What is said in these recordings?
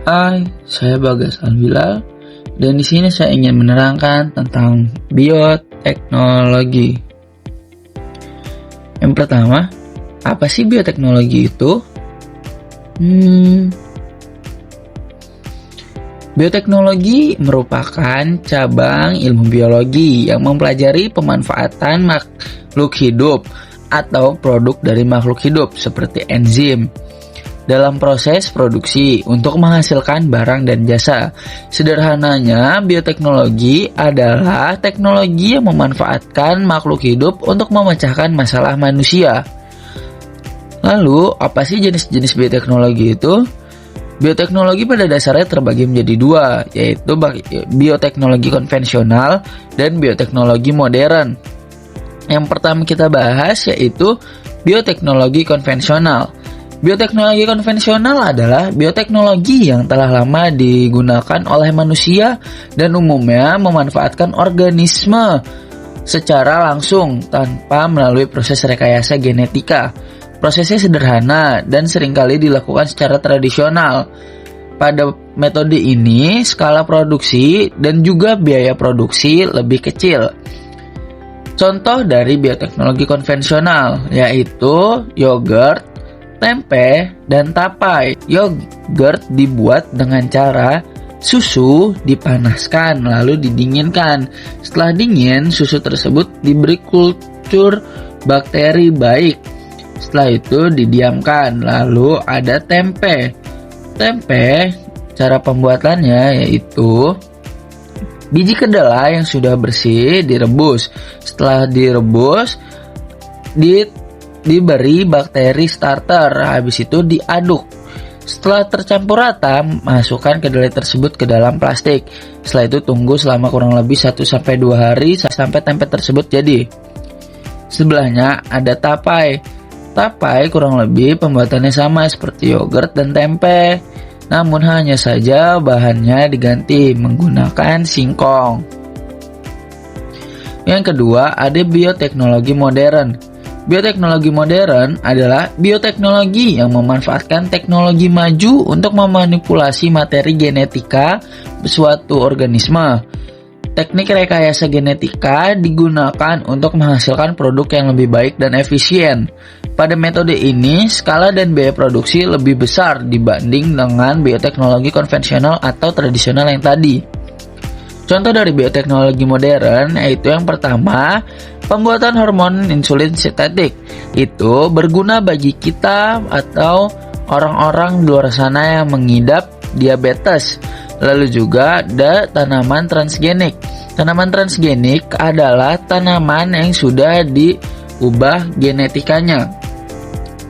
Hai, saya Bagas Albilal dan di sini saya ingin menerangkan tentang bioteknologi. Yang pertama, apa sih bioteknologi itu? Bioteknologi merupakan cabang ilmu biologi yang mempelajari pemanfaatan makhluk hidup atau produk dari makhluk hidup seperti enzim dalam proses produksi untuk menghasilkan barang dan jasa. Sederhananya, bioteknologi adalah teknologi yang memanfaatkan makhluk hidup untuk memecahkan masalah manusia. Lalu, apa sih jenis-jenis bioteknologi itu? Bioteknologi pada dasarnya terbagi menjadi dua, yaitu bioteknologi konvensional dan bioteknologi modern. Yang pertama kita bahas yaitu bioteknologi konvensional. Bioteknologi konvensional adalah bioteknologi yang telah lama digunakan oleh manusia dan umumnya memanfaatkan organisme secara langsung tanpa melalui proses rekayasa genetika. Prosesnya sederhana dan seringkali dilakukan secara tradisional. Pada metode ini, skala produksi dan juga biaya produksi lebih kecil. Contoh dari bioteknologi konvensional yaitu yogurt, tempe, dan tapai. Yogurt dibuat dengan cara susu dipanaskan lalu didinginkan. Setelah dingin, susu tersebut diberi kultur bakteri baik. Setelah itu didiamkan. Lalu ada tempe. Tempe, cara pembuatannya yaitu biji kedelai yang sudah bersih direbus. Setelah direbus, diberi bakteri starter, habis itu diaduk. Setelah tercampur rata, masukkan kedelai tersebut ke dalam plastik. Setelah itu tunggu selama kurang lebih 1-2 hari sampai tempe tersebut jadi. Sebelahnya ada tapai. Tapai kurang lebih pembuatannya sama seperti yogurt dan tempe, namun hanya saja bahannya diganti menggunakan singkong. Yang kedua ada bioteknologi modern. Bioteknologi modern adalah bioteknologi yang memanfaatkan teknologi maju untuk memanipulasi materi genetika suatu organisme. Teknik rekayasa genetika digunakan untuk menghasilkan produk yang lebih baik dan efisien. Pada metode ini, skala dan biaya produksi lebih besar dibanding dengan bioteknologi konvensional atau tradisional yang tadi. Contoh dari bioteknologi modern yaitu yang pertama, pembuatan hormon insulin sintetik. Itu berguna bagi kita atau orang-orang di luar sana yang mengidap diabetes. Lalu juga ada tanaman transgenik. Tanaman transgenik adalah tanaman yang sudah diubah genetikanya.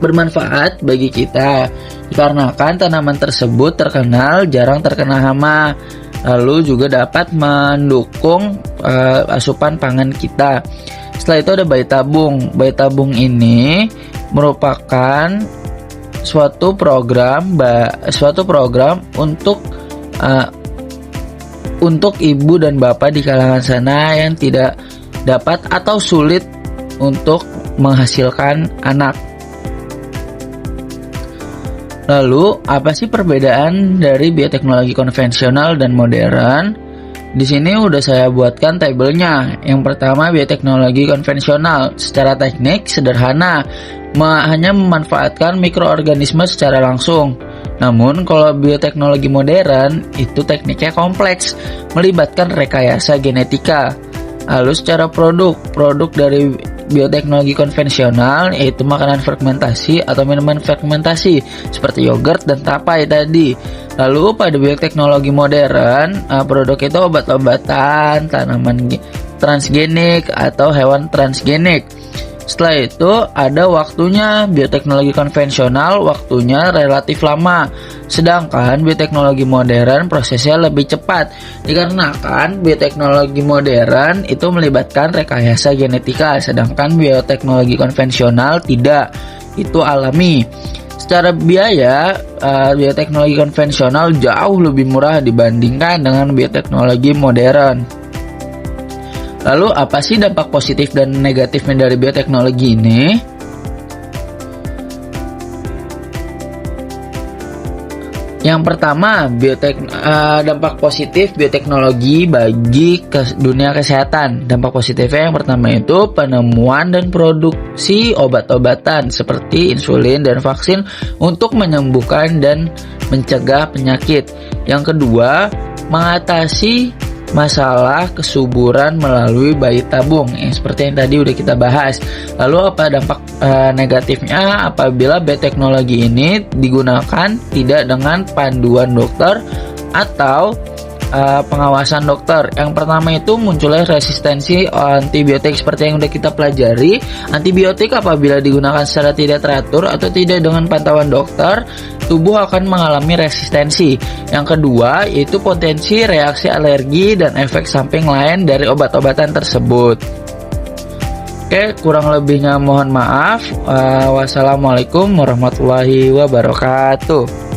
Bermanfaat bagi kita dikarenakan tanaman tersebut terkenal jarang terkena hama. Lalu juga dapat mendukung asupan pangan kita. Setelah itu ada bayi tabung. Bayi tabung ini merupakan suatu program untuk ibu dan bapak di kalangan sana yang tidak dapat atau sulit untuk menghasilkan anak. Lalu, apa sih perbedaan dari bioteknologi konvensional dan modern? Di sini udah saya buatkan tabelnya. Yang pertama, bioteknologi konvensional. Secara teknik sederhana, hanya memanfaatkan mikroorganisme secara langsung. Namun, kalau bioteknologi modern, itu tekniknya kompleks, melibatkan rekayasa genetika. Lalu secara produk dari bioteknologi konvensional yaitu makanan fermentasi atau minuman fermentasi seperti yogurt dan tapai tadi. Lalu pada bioteknologi modern, produk itu obat-obatan, tanaman transgenik atau hewan transgenik. Setelah itu ada waktunya. Bioteknologi konvensional waktunya relatif lama, sedangkan bioteknologi modern prosesnya lebih cepat. Dikarenakan bioteknologi modern itu melibatkan rekayasa genetika, sedangkan bioteknologi konvensional tidak, itu alami. Secara biaya, bioteknologi konvensional jauh lebih murah dibandingkan dengan bioteknologi modern. Lalu apa sih dampak positif dan negatifnya dari bioteknologi ini? Yang pertama, dampak positif bioteknologi bagi dunia kesehatan. Dampak positifnya yang pertama itu penemuan dan produksi obat-obatan seperti insulin dan vaksin untuk menyembuhkan dan mencegah penyakit. Yang kedua, mengatasi masalah kesuburan melalui bayi tabung, seperti yang tadi udah kita bahas. Lalu apa dampak negatifnya apabila bioteknologi ini digunakan tidak dengan panduan dokter atau pengawasan dokter? Yang pertama itu munculnya resistensi antibiotik seperti yang udah kita pelajari. Antibiotik apabila digunakan secara tidak teratur atau tidak dengan pantauan dokter, tubuh akan mengalami resistensi. Yang kedua yaitu potensi reaksi alergi dan efek samping lain dari obat-obatan tersebut. Oke, kurang lebihnya mohon maaf. Wassalamualaikum warahmatullahi wabarakatuh.